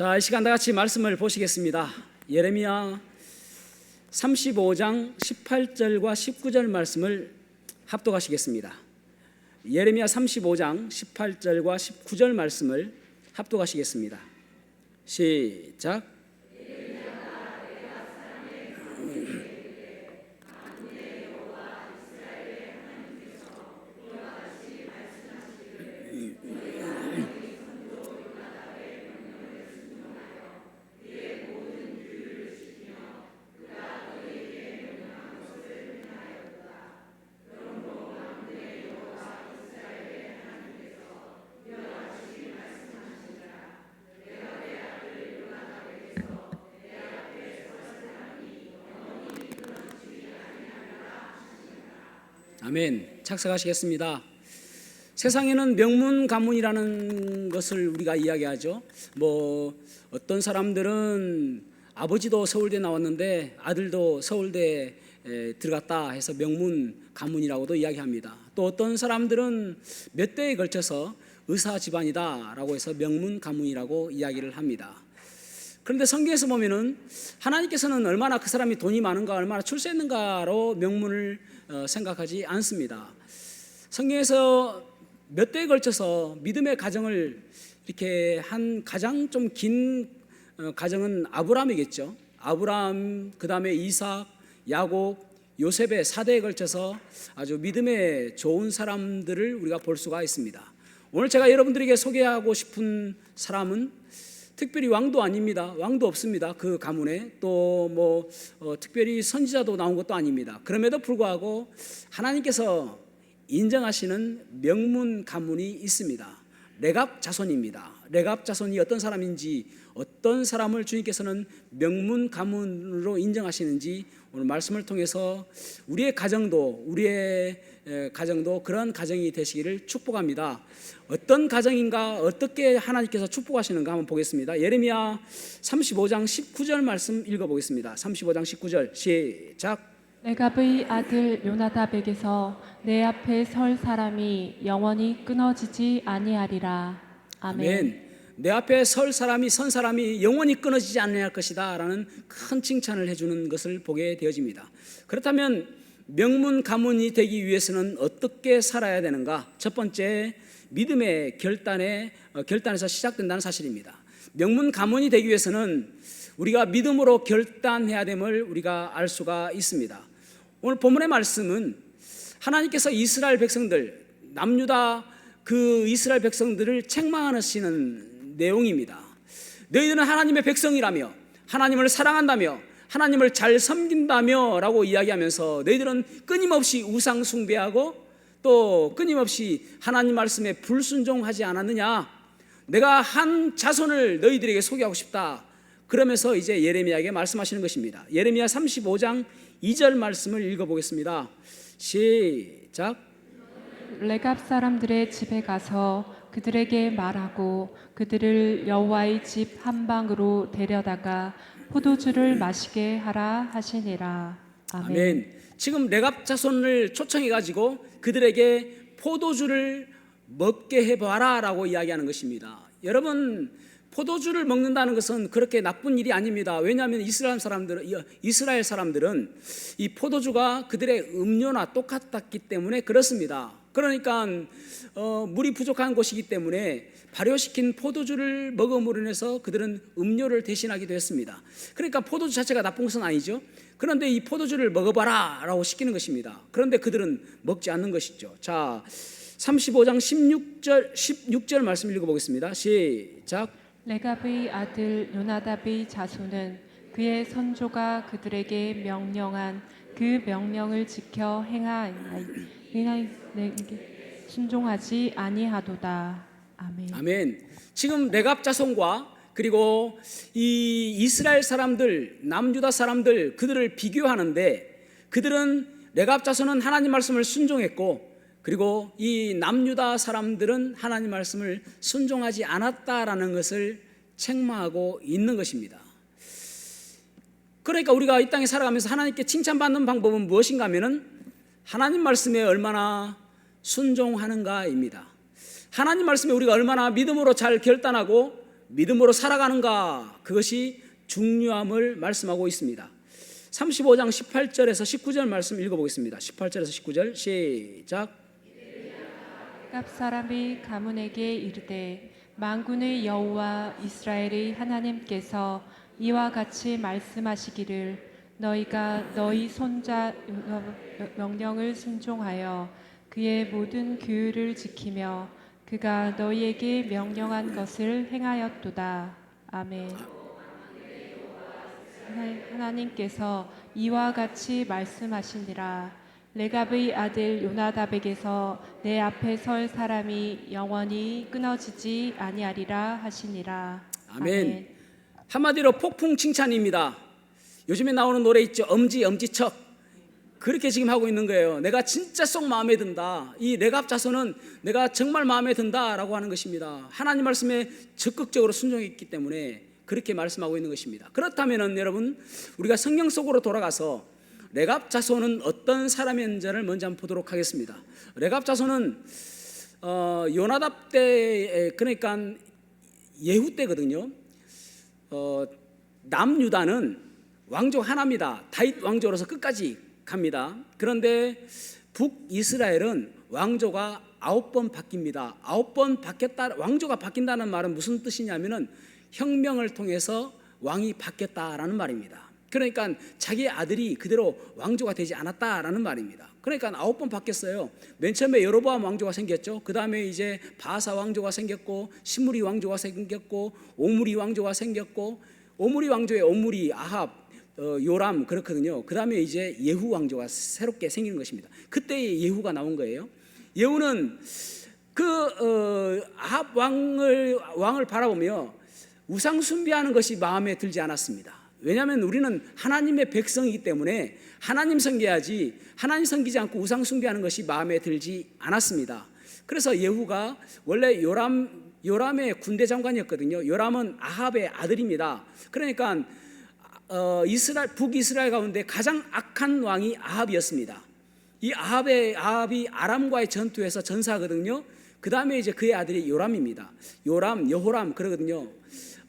자, 이 시간 다 같이 말씀을 보시겠습니다. 예레미야 35장 18절과 19절 말씀을 합독하시겠습니다. 예레미야 35장 18절과 19절 말씀을 합독하시겠습니다. 시작. 아멘. 착석하시겠습니다. 세상에는 명문 가문이라는 것을 우리가 이야기하죠. 어떤 사람들은 아버지도 서울대 나왔는데 아들도 서울대에 들어갔다 해서 명문 가문이라고도 이야기합니다. 또 어떤 사람들은 몇 대에 걸쳐서 의사 집안이다라고 해서 명문 가문이라고 이야기를 합니다. 그런데 성경에서 보면은 하나님께서는 얼마나 그 사람이 돈이 많은가, 얼마나 출세했는가로 명문을 생각하지 않습니다. 성경에서 몇 대에 걸쳐서 믿음의 가정을 이렇게 한 가장 좀 긴 가정은 아브라함이겠죠. 아브라함, 그 다음에 이삭, 야곱, 요셉의 4대에 걸쳐서 아주 믿음의 좋은 사람들을 우리가 볼 수가 있습니다. 오늘 제가 여러분들에게 소개하고 싶은 사람은 특별히 왕도 아닙니다. 왕도 없습니다. 그 가문에 또 특별히 선지자도 나온 것도 아닙니다. 그럼에도 불구하고 하나님께서 인정하시는 명문 가문이 있습니다. 레갑 자손입니다. 레갑 자손이 어떤 사람인지, 어떤 사람을 주님께서는 명문 가문으로 인정하시는지 오늘 말씀을 통해서 우리의 가정도 그런 가정이 되시기를 축복합니다. 어떤 가정인가, 어떻게 하나님께서 축복하시는가 한번 보겠습니다. 예레미야 35장 19절 말씀 읽어보겠습니다. 35장 19절 시작. 레갑의 아들 요나답에게서 내 앞에 설 사람이 영원히 끊어지지 아니하리라. 아멘. 내 앞에 선 사람이 영원히 끊어지지 않을 것이다 라는 큰 칭찬을 해주는 것을 보게 되어집니다. 그렇다면 명문 가문이 되기 위해서는 어떻게 살아야 되는가? 첫 번째, 믿음의 결단에서 시작된다는 사실입니다. 명문 가문이 되기 위해서는 우리가 믿음으로 결단해야 됨을 우리가 알 수가 있습니다. 오늘 본문의 말씀은 하나님께서 이스라엘 백성들, 남유다 그 이스라엘 백성들을 책망하시는 내용입니다. 너희들은 하나님의 백성이라며, 하나님을 사랑한다며, 하나님을 잘 섬긴다며 라고 이야기하면서 너희들은 끊임없이 우상 숭배하고 또 끊임없이 하나님 말씀에 불순종하지 않았느냐? 내가 한 자손을 너희들에게 소개하고 싶다. 그러면서 이제 예레미야에게 말씀하시는 것입니다. 예레미야 35장 2절 말씀을 읽어보겠습니다. 시작. 레갑 사람들의 집에 가서 그들에게 말하고 그들을 여호와의 집 한방으로 데려다가 포도주를 마시게 하라 하시니라. 아멘. 지금 레갑 자손을 초청해 가지고 그들에게 포도주를 먹게 해봐라 라고 이야기하는 것입니다. 여러분, 포도주를 먹는다는 것은 그렇게 나쁜 일이 아닙니다. 왜냐하면 이스라엘 사람들은 이 포도주가 그들의 음료나 똑같았기 때문에 그렇습니다. 그러니까 물이 부족한 곳이기 때문에 발효시킨 포도주를 먹음으로 인해서 그들은 음료를 대신하기도 했습니다. 그러니까 포도주 자체가 나쁜 것은 아니죠. 그런데 이 포도주를 먹어봐라 라고 시키는 것입니다. 그런데 그들은 먹지 않는 것이죠. 자, 35장 16절 말씀 읽어보겠습니다. 시작. 레갑의 아들 요나답의 자손은 그의 선조가 그들에게 명령한 그 명령을 지켜 순종하지 아니하도다. 아멘. 아멘. 지금 레갑 자손과 그리고 이 이스라엘 사람들, 남유다 사람들, 그들을 비교하는데 그들은 레갑 자손은 하나님 말씀을 순종했고 그리고 이 남유다 사람들은 하나님 말씀을 순종하지 않았다라는 것을 책망하고 있는 것입니다. 그러니까 우리가 이 땅에 살아가면서 하나님께 칭찬받는 방법은 무엇인가 하면은 하나님 말씀에 얼마나 순종하는가입니다. 하나님 말씀에 우리가 얼마나 믿음으로 잘 결단하고 믿음으로 살아가는가, 그것이 중요함을 말씀하고 있습니다. 35장 18절에서 19절 말씀 읽어보겠습니다. 18절에서 19절 시작. 갑 사람이 가문에게 이르되 만군의 여호와 이스라엘의 하나님께서 이와 같이 말씀하시기를 너희가 너희 손자 명령을 순종하여 그의 모든 규율을 지키며 그가 너희에게 명령한 것을 행하였도다. 아멘. 하나님께서 이와 같이 말씀하시니라. 레갑의 아들 요나답에게서 내 앞에 설 사람이 영원히 끊어지지 아니하리라 하시니라. 아멘. 한마디로 폭풍 칭찬입니다. 요즘에 나오는 노래 있죠. 엄지척. 그렇게 지금 하고 있는 거예요. 내가 진짜 쏙 마음에 든다. 이 레갑 자손은 내가 정말 마음에 든다라고 하는 것입니다. 하나님 말씀에 적극적으로 순종했기 때문에 그렇게 말씀하고 있는 것입니다. 그렇다면은 여러분, 우리가 성경 속으로 돌아가서 레갑 자손은 어떤 사람인지를 먼저 한번 보도록 하겠습니다. 레갑 자손은 요나답 때, 그러니까 예후 때거든요. 남유다는 왕족 하나입니다. 다윗 왕족으로서 끝까지 갑니다. 그런데 북이스라엘은 왕조가 9번 바뀝니다. 9번 바뀌었다. 왕조가 바뀐다는 말은 무슨 뜻이냐면은 혁명을 통해서 왕이 바뀌었다라는 말입니다. 그러니까 자기 아들이 그대로 왕조가 되지 않았다라는 말입니다. 그러니까 9번 바뀌었어요. 맨 처음에 여로보암 왕조가 생겼죠. 그 다음에 이제 바사 왕조가 생겼고, 시므리 왕조가 생겼고, 오므리 왕조가 생겼고, 오므리 왕조의 오므리, 아합, 요람 그렇거든요. 그 다음에 이제 예후 왕조가 새롭게 생기는 것입니다. 그때 예후가 나온 거예요. 예후는 아합 왕을 바라보며 우상 숭배하는 것이 마음에 들지 않았습니다. 왜냐하면 우리는 하나님의 백성이기 때문에 하나님 섬겨야지, 하나님 섬기지 않고 우상 숭배하는 것이 마음에 들지 않았습니다. 그래서 예후가 원래 요람의 군대 장관이었거든요. 요람은 아합의 아들입니다. 그러니까 북이스라엘 가운데 가장 악한 왕이 아합이었습니다. 이 아합이 아람과의 전투에서 전사하거든요. 그 다음에 이제 그의 아들이 요람입니다. 요람, 여호람 그러거든요.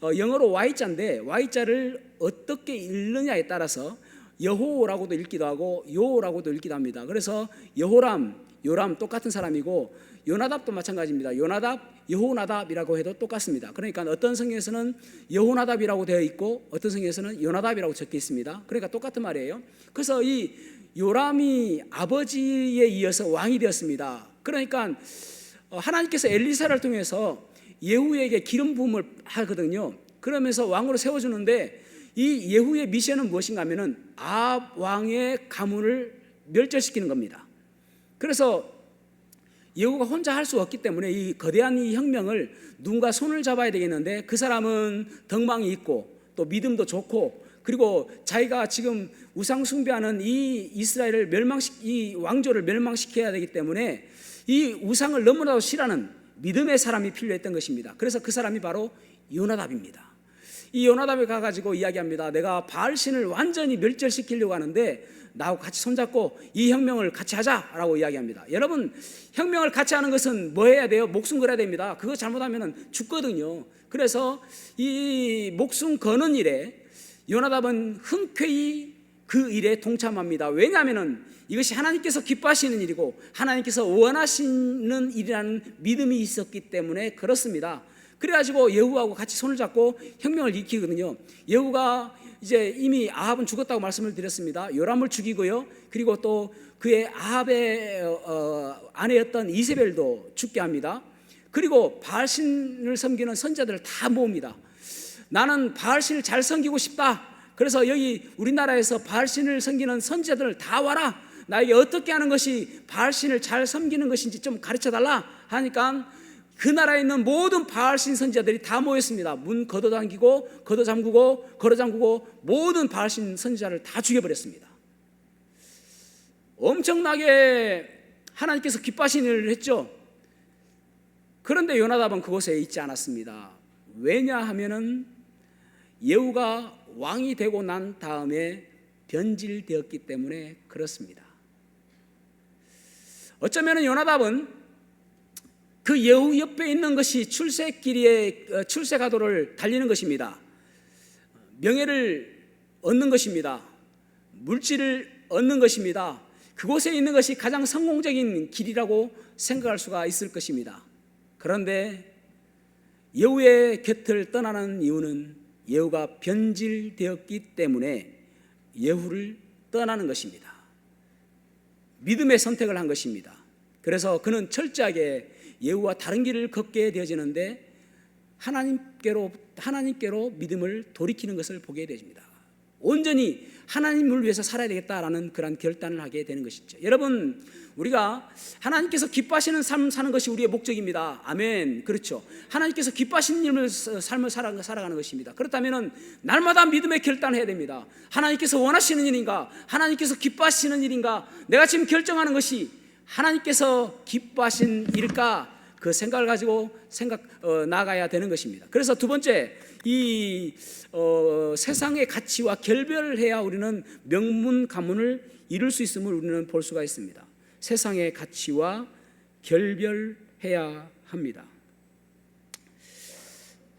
영어로 Y자인데 Y자를 어떻게 읽느냐에 따라서 여호라고도 읽기도 하고 요라고도 읽기도 합니다. 그래서 여호람, 요람 똑같은 사람이고, 요나답도 마찬가지입니다. 요나답, 여호나답이라고 해도 똑같습니다. 그러니까 어떤 성경에서는 여호나답이라고 되어 있고 어떤 성경에서는 요나답이라고 적혀 있습니다. 그러니까 똑같은 말이에요. 그래서 이 요람이 아버지에 이어서 왕이 되었습니다. 그러니까 하나님께서 엘리사를 통해서 예후에게 기름 부음을 하거든요. 그러면서 왕으로 세워주는데, 이 예후의 미션은 무엇인가 하면은 아합 왕의 가문을 멸절시키는 겁니다. 그래서 예후가 혼자 할 수 없기 때문에 이 거대한 이 혁명을 누군가 손을 잡아야 되겠는데, 그 사람은 덕망이 있고 또 믿음도 좋고, 그리고 자기가 지금 우상 숭배하는 이 이스라엘을 이 왕조를 멸망시켜야 되기 때문에 이 우상을 너무나도 싫어하는 믿음의 사람이 필요했던 것입니다. 그래서 그 사람이 바로 요나답입니다. 이 요나답에 가가지고 이야기합니다. 내가 바알신을 완전히 멸절시키려고 하는데 나하고 같이 손잡고 이 혁명을 같이 하자라고 이야기합니다. 여러분, 혁명을 같이 하는 것은 뭐 해야 돼요? 목숨 걸어야 됩니다. 그거 잘못하면 죽거든요. 그래서 이 목숨 거는 일에 요나답은 흔쾌히 그 일에 동참합니다. 왜냐하면 이것이 하나님께서 기뻐하시는 일이고 하나님께서 원하시는 일이라는 믿음이 있었기 때문에 그렇습니다. 그래가지고 예후하고 같이 손을 잡고 혁명을 일으키거든요. 예후가 이제 이미 아합은 죽었다고 말씀을 드렸습니다. 요람을 죽이고요. 그리고 또 그의 아합의 아내였던 이세벨도 죽게 합니다. 그리고 바알신을 섬기는 선지자들을 다 모읍니다. 나는 바알신을 잘 섬기고 싶다. 그래서 여기 우리나라에서 바알신을 섬기는 선지자들을 다 와라. 나에게 어떻게 하는 것이 바알신을 잘 섬기는 것인지 좀 가르쳐달라 하니까 그 나라에 있는 모든 바알신 선지자들이 다 모였습니다. 문 걷어잠그고 모든 바알신 선지자를 다 죽여버렸습니다. 엄청나게 하나님께서 기뻐하시는 일을 했죠. 그런데 요나답은 그곳에 있지 않았습니다. 왜냐하면은 예후가 왕이 되고 난 다음에 변질되었기 때문에 그렇습니다. 어쩌면 요나답은 그 예후 옆에 있는 것이 출세길의 출세가도를 달리는 것입니다. 명예를 얻는 것입니다. 물질을 얻는 것입니다. 그곳에 있는 것이 가장 성공적인 길이라고 생각할 수가 있을 것입니다. 그런데 예후의 곁을 떠나는 이유는 예후가 변질되었기 때문에 예후를 떠나는 것입니다. 믿음의 선택을 한 것입니다. 그래서 그는 철저하게 예후와 다른 길을 걷게 되어지는데 하나님께로 믿음을 돌이키는 것을 보게 됩니다. 온전히 하나님을 위해서 살아야 되겠다라는 그런 결단을 하게 되는 것이죠. 여러분, 우리가 하나님께서 기뻐하시는 삶 사는 것이 우리의 목적입니다. 아멘. 그렇죠. 하나님께서 기뻐하시는 삶을 살아가는 것입니다. 그렇다면 날마다 믿음의 결단을 해야 됩니다. 하나님께서 원하시는 일인가? 하나님께서 기뻐하시는 일인가? 내가 지금 결정하는 것이 하나님께서 기뻐하신 일일까? 그 생각을 가지고 나아가야 되는 것입니다. 그래서 두 번째, 이 세상의 가치와 결별해야 우리는 명문 가문을 이룰 수 있음을 우리는 볼 수가 있습니다. 세상의 가치와 결별해야 합니다.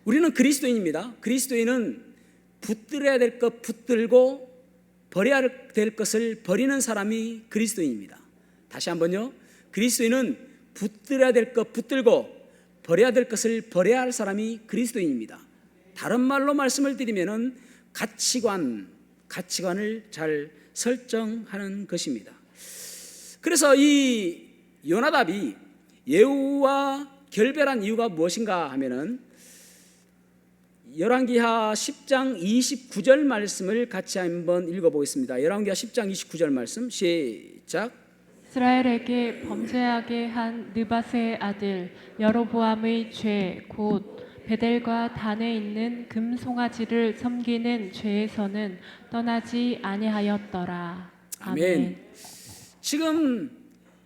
우리는 그리스도인입니다. 그리스도인은 붙들어야 될 것 붙들고 버려야 될 것을 버리는 사람이 그리스도인입니다. 다시 한번요. 그리스도인은 붙들어야 될 것 붙들고 버려야 될 것을 버려야 할 사람이 그리스도인입니다. 다른 말로 말씀을 드리면은 가치관을 잘 설정하는 것입니다. 그래서 이 요나답이 예후와 결별한 이유가 무엇인가 하면은 열왕기하 10장 29절 말씀을 같이 한번 읽어보겠습니다. 열왕기하 10장 29절 말씀 시작. 이스라엘에게 범죄하게 한 느밧의 아들 여로보암의 죄 곧 베델과 단에 있는 금송아지를 섬기는 죄에서는 떠나지 아니하였더라. 아멘. 지금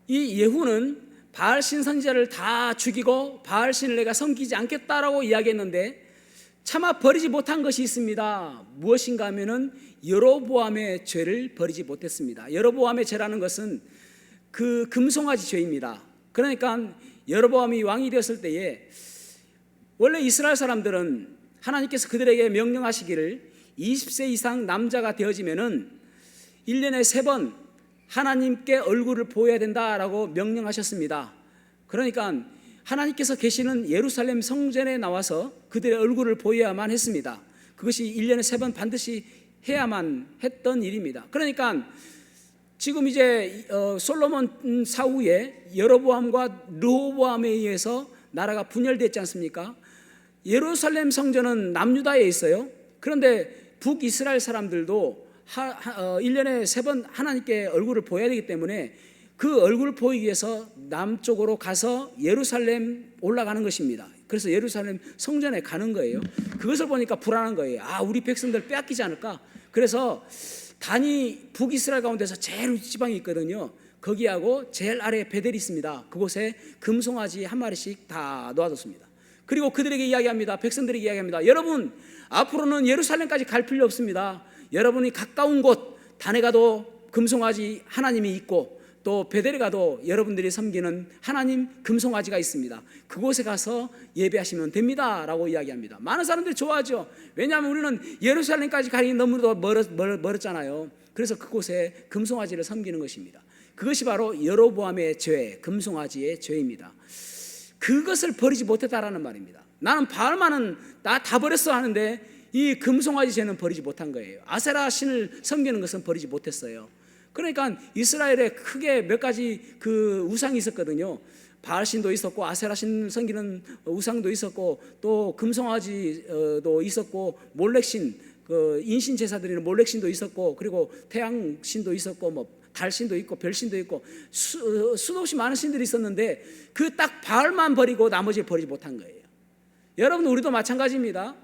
이 예후는 바알 신 선지자를 다 죽이고 바알 신을 내가 섬기지 않겠다라고 이야기했는데 차마 버리지 못한 것이 있습니다. 무엇인가 하면은 여로보암의 죄를 버리지 못했습니다. 여로보암의 죄라는 것은 그 금송아지 죄입니다. 그러니까 여로보암이 왕이 되었을 때에 원래 이스라엘 사람들은 하나님께서 그들에게 명령하시기를 20세 이상 남자가 되어지면은 1년에 3번 하나님께 얼굴을 보여야 된다라고 명령하셨습니다. 그러니까 하나님께서 계시는 예루살렘 성전에 나와서 그들의 얼굴을 보여야만 했습니다. 그것이 1년에 3번 반드시 해야만 했던 일입니다. 그러니까 지금 이제 솔로몬 사후에 여로보암과 르호보암에 의해서 나라가 분열됐지 않습니까? 예루살렘 성전은 남유다에 있어요. 그런데 북이스라엘 사람들도 1년에 3번 하나님께 얼굴을 보여야 되기 때문에 그 얼굴을 보이기 위해서 남쪽으로 가서 예루살렘 올라가는 것입니다. 그래서 예루살렘 성전에 가는 거예요. 그것을 보니까 불안한 거예요. 우리 백성들 빼앗기지 않을까? 그래서 단이 북이스라엘 가운데서 제일 윗지방이 있거든요. 거기하고 제일 아래에 베델이 있습니다. 그곳에 금송아지 한 마리씩 다 놓아뒀습니다. 그리고 그들에게 이야기합니다. 백성들에게 이야기합니다. 여러분, 앞으로는 예루살렘까지 갈 필요 없습니다. 여러분이 가까운 곳 단에 가도 금송아지 하나님이 있고 또 베델에 가도 여러분들이 섬기는 하나님 금송아지가 있습니다. 그곳에 가서 예배하시면 됩니다 라고 이야기합니다. 많은 사람들이 좋아하죠. 왜냐하면 우리는 예루살렘까지 가기 너무도 멀었잖아요. 그래서 그곳에 금송아지를 섬기는 것입니다. 그것이 바로 여로보암의 죄, 금송아지의 죄입니다. 그것을 버리지 못했다라는 말입니다. 나는 바알만은 다 버렸어 하는데 이 금송아지 죄는 버리지 못한 거예요. 아세라 신을 섬기는 것은 버리지 못했어요. 그러니까 이스라엘에 크게 몇 가지 그 우상이 있었거든요. 바알신도 있었고 아세라신 섬기는 우상도 있었고 또 금송아지도 있었고 몰렉신 그 인신 제사드리는 몰렉신도 있었고 그리고 태양신도 있었고 뭐 달신도 있고 별신도 있고 수도 없이 많은 신들이 있었는데 그 딱 바알만 버리고 나머지 버리지 못한 거예요. 여러분, 우리도 마찬가지입니다.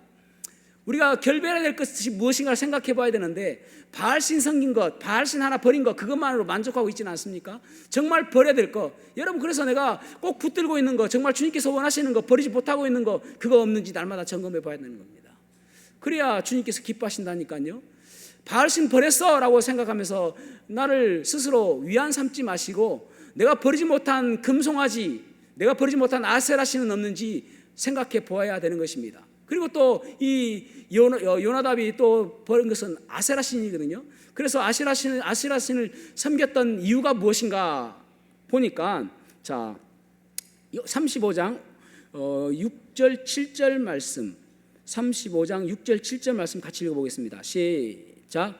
우리가 결별해야 될 것이 무엇인가를 생각해 봐야 되는데 바알신 섬긴 것, 바알신 하나 버린 것 그것만으로 만족하고 있지는 않습니까? 정말 버려야 될 것, 여러분, 그래서 내가 꼭 붙들고 있는 것, 정말 주님께서 원하시는 것, 버리지 못하고 있는 것 그거 없는지 날마다 점검해 봐야 되는 겁니다. 그래야 주님께서 기뻐하신다니까요. 바알신 버렸어 라고 생각하면서 나를 스스로 위안 삼지 마시고 내가 버리지 못한 금송아지 내가 버리지 못한 아세라 신은 없는지 생각해 보아야 되는 것입니다. 그리고 또 이 요나답이 또 버린 것은 아세라 신이거든요. 그래서 아세라 신을 섬겼던 이유가 무엇인가 보니까, 자 35장 6절 7절 말씀, 35장 6절 7절 말씀 같이 읽어보겠습니다. 시작.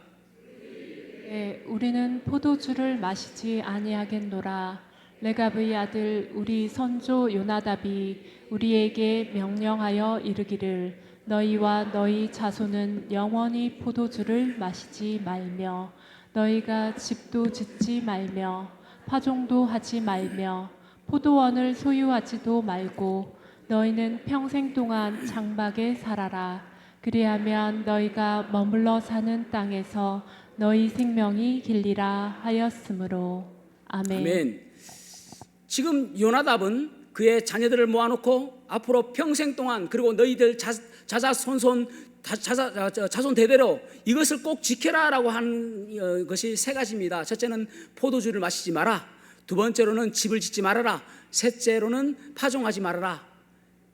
네, 우리는 포도주를 마시지 아니하겠노라. 레갑의 아들 우리 선조 요나답이 우리에게 명령하여 이르기를 너희와 너희 자손은 영원히 포도주를 마시지 말며 너희가 집도 짓지 말며 파종도 하지 말며 포도원을 소유하지도 말고 너희는 평생 동안 장막에 살아라. 그리하면 너희가 머물러 사는 땅에서 너희 생명이 길리라 하였으므로. 아멘. 아멘. 지금 요나답은 그의 자녀들을 모아놓고 앞으로 평생 동안, 그리고 너희들 자손 대대로 이것을 꼭 지켜라라고 한 것이 세 가지입니다. 첫째는 포도주를 마시지 마라. 두 번째로는 집을 짓지 말아라. 셋째로는 파종하지 말아라.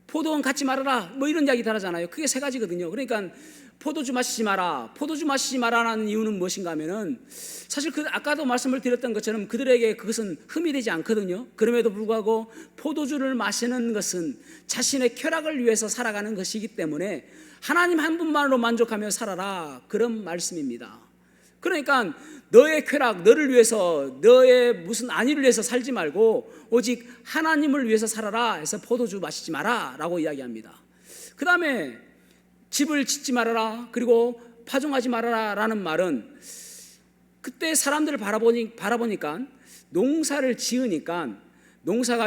포도원 갖지 말아라. 뭐 이런 이야기 다 하잖아요. 그게 세 가지거든요. 그러니까 포도주 마시지 마라. 포도주 마시지 마라라는 이유는 무엇인가 하면은, 사실 아까도 말씀을 드렸던 것처럼 그들에게 그것은 흠이 되지 않거든요. 그럼에도 불구하고 포도주를 마시는 것은 자신의 쾌락을 위해서 살아가는 것이기 때문에 하나님 한 분만으로 만족하며 살아라, 그런 말씀입니다. 그러니까 너의 쾌락, 너를 위해서, 너의 무슨 안위를 위해서 살지 말고 오직 하나님을 위해서 살아라 해서 포도주 마시지 마라 라고 이야기합니다. 그 다음에 집을 짓지 말아라, 그리고 파종하지 말아라 라는 말은, 그때 사람들을 바라보니까 농사를 지으니까 농사가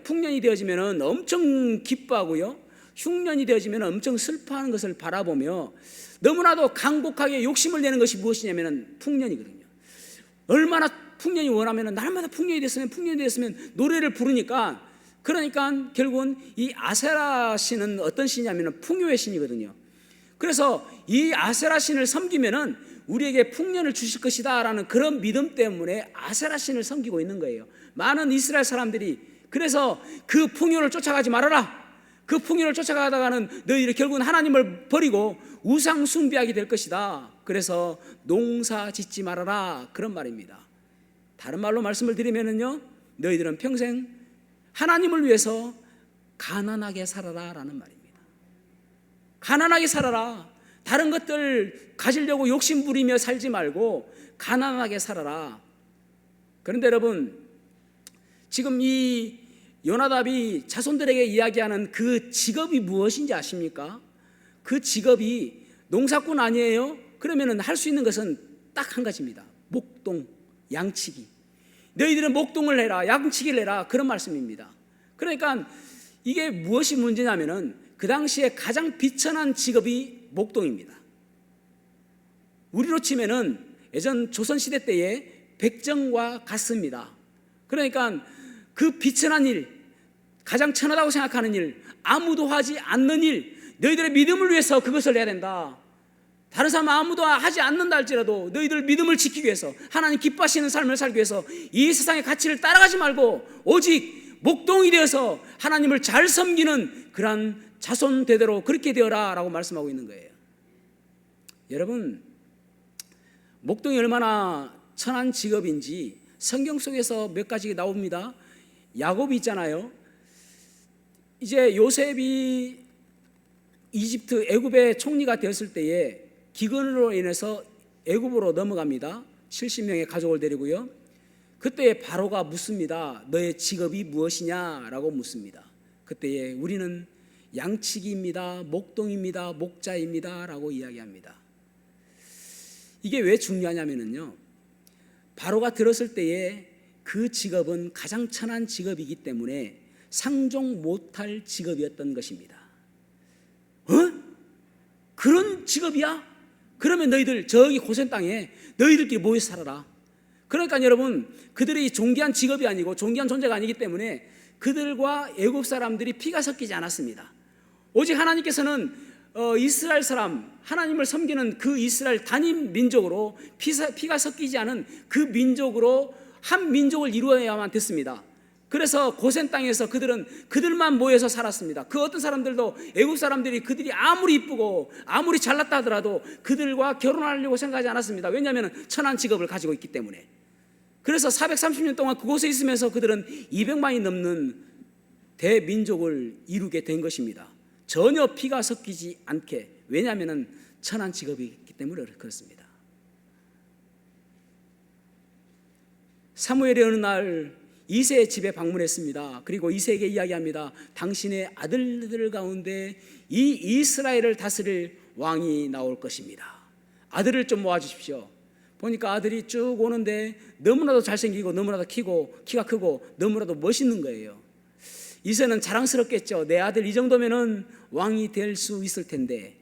풍년이 되어지면 엄청 기뻐하고요, 흉년이 되어지면 엄청 슬퍼하는 것을 바라보며 너무나도 간곡하게 욕심을 내는 것이 무엇이냐면 풍년이거든요. 얼마나 풍년이 원하면 날마다 풍년이 됐으면 노래를 부르니까, 그러니까 결국은 이 아세라 신은 어떤 신이냐면 풍요의 신이거든요. 그래서 이 아세라 신을 섬기면은 우리에게 풍년을 주실 것이다 라는 그런 믿음 때문에 아세라 신을 섬기고 있는 거예요. 많은 이스라엘 사람들이. 그래서 그 풍요를 쫓아가지 말아라. 그 풍요를 쫓아가다가는 너희들이 결국은 하나님을 버리고 우상 숭배하게 될 것이다. 그래서 농사 짓지 말아라, 그런 말입니다. 다른 말로 말씀을 드리면은요, 너희들은 평생 하나님을 위해서 가난하게 살아라 라는 말입니다. 가난하게 살아라. 다른 것들 가지려고 욕심 부리며 살지 말고 가난하게 살아라. 그런데 여러분, 지금 이 요나답이 자손들에게 이야기하는 그 직업이 무엇인지 아십니까? 그 직업이 농사꾼 아니에요? 그러면 할 수 있는 것은 딱 한 가지입니다. 목동, 양치기. 너희들은 목동을 해라, 양치기를 해라, 그런 말씀입니다. 그러니까 이게 무엇이 문제냐면은 그 당시에 가장 비천한 직업이 목동입니다. 우리로 치면은 예전 조선시대 때에 백정과 같습니다. 그러니까 그 비천한 일, 가장 천하다고 생각하는 일, 아무도 하지 않는 일, 너희들의 믿음을 위해서 그것을 해야 된다. 다른 사람 아무도 하지 않는다 할지라도 너희들 믿음을 지키기 위해서, 하나님 기뻐하시는 삶을 살기 위해서 이 세상의 가치를 따라가지 말고 오직 목동이 되어서 하나님을 잘 섬기는 그러한 자손 대대로 그렇게 되어라 라고 말씀하고 있는 거예요. 여러분, 목동이 얼마나 천한 직업인지 성경 속에서 몇 가지 나옵니다. 야곱이 있잖아요. 이제 요셉이 이집트 애굽의 총리가 되었을 때에 기근으로 인해서 애굽으로 넘어갑니다. 70명의 가족을 데리고요. 그때 바로가 묻습니다. 너의 직업이 무엇이냐라고 묻습니다. 그때에 우리는 양치기입니다, 목동입니다, 목자입니다 라고 이야기합니다. 이게 왜 중요하냐면요, 바로가 들었을 때에 그 직업은 가장 천한 직업이기 때문에 상종 못할 직업이었던 것입니다. 그런 직업이야? 그러면 너희들 저기 고센 땅에 너희들끼리 모여 살아라. 그러니까 여러분, 그들이 존귀한 직업이 아니고 존귀한 존재가 아니기 때문에 그들과 애굽 사람들이 피가 섞이지 않았습니다. 오직 하나님께서는 이스라엘 사람, 하나님을 섬기는 그 이스라엘 단임 민족으로 피가 섞이지 않은 그 민족으로 한 민족을 이루어야만 됐습니다. 그래서 고센 땅에서 그들만 모여서 살았습니다. 그 어떤 사람들도 애국 사람들이 그들이 아무리 이쁘고 아무리 잘났다 하더라도 그들과 결혼하려고 생각하지 않았습니다. 왜냐하면 천한 직업을 가지고 있기 때문에. 그래서 430년 동안 그곳에 있으면서 그들은 200만이 넘는 대민족을 이루게 된 것입니다. 전혀 피가 섞이지 않게. 왜냐하면 천한 직업이 있기 때문에 그렇습니다. 사무엘이 어느 날 이새의 집에 방문했습니다. 그리고 이새에게 이야기합니다. 당신의 아들들 가운데 이 이스라엘을 다스릴 왕이 나올 것입니다. 아들을 좀 모아주십시오. 보니까 아들이 쭉 오는데 너무나도 잘생기고 너무나도 키가 크고 너무나도 멋있는 거예요. 이새는 자랑스럽겠죠. 내 아들 이 정도면은 왕이 될 수 있을 텐데.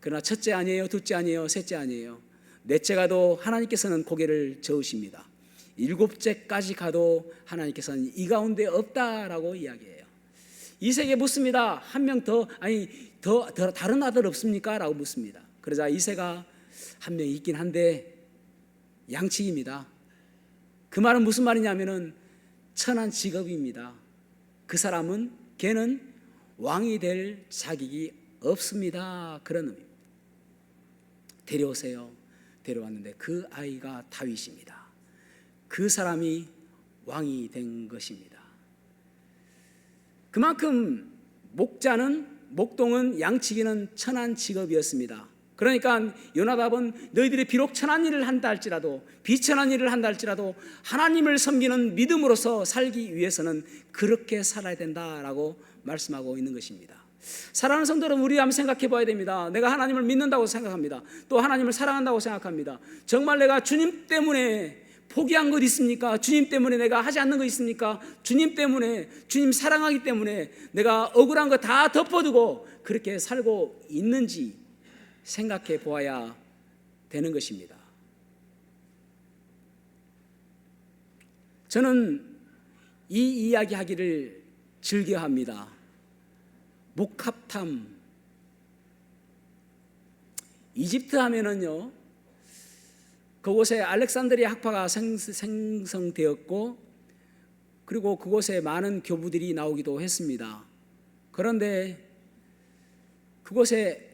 그러나 첫째 아니에요, 둘째 아니에요, 셋째 아니에요. 넷째 가도 하나님께서는 고개를 저으십니다. 일곱째까지 가도 하나님께서는 이 가운데 없다라고 이야기해요. 이새에게 묻습니다. 한 명 더 다른 아들 없습니까? 라고 묻습니다. 그러자 이새가 한 명 있긴 한데 양측입니다. 그 말은 무슨 말이냐면은 천한 직업입니다. 그 사람은 걔는 왕이 될 자격이 없습니다. 그런 의미입니다. 데려오세요. 데려왔는데 그 아이가 다윗입니다. 그 사람이 왕이 된 것입니다. 그만큼 목동은 양치기는 천한 직업이었습니다. 그러니까 요나답은 너희들이 비록 천한 일을 한다 할지라도 비천한 일을 한다 할지라도 하나님을 섬기는 믿음으로서 살기 위해서는 그렇게 살아야 된다라고 말씀하고 있는 것입니다. 사랑하는 성도는 우리 한번 생각해 봐야 됩니다. 내가 하나님을 믿는다고 생각합니다. 또 하나님을 사랑한다고 생각합니다. 정말 내가 주님 때문에 포기한 것 있습니까? 주님 때문에 내가 하지 않는 것 있습니까? 주님 때문에, 주님 사랑하기 때문에 내가 억울한 거 다 덮어두고 그렇게 살고 있는지 생각해 보아야 되는 것입니다. 저는 이 이야기 하기를 즐겨합니다. 목합탐. 이집트 하면은요, 그곳에 알렉산드리아 학파가 생성되었고, 그리고 그곳에 많은 교부들이 나오기도 했습니다. 그런데 그곳에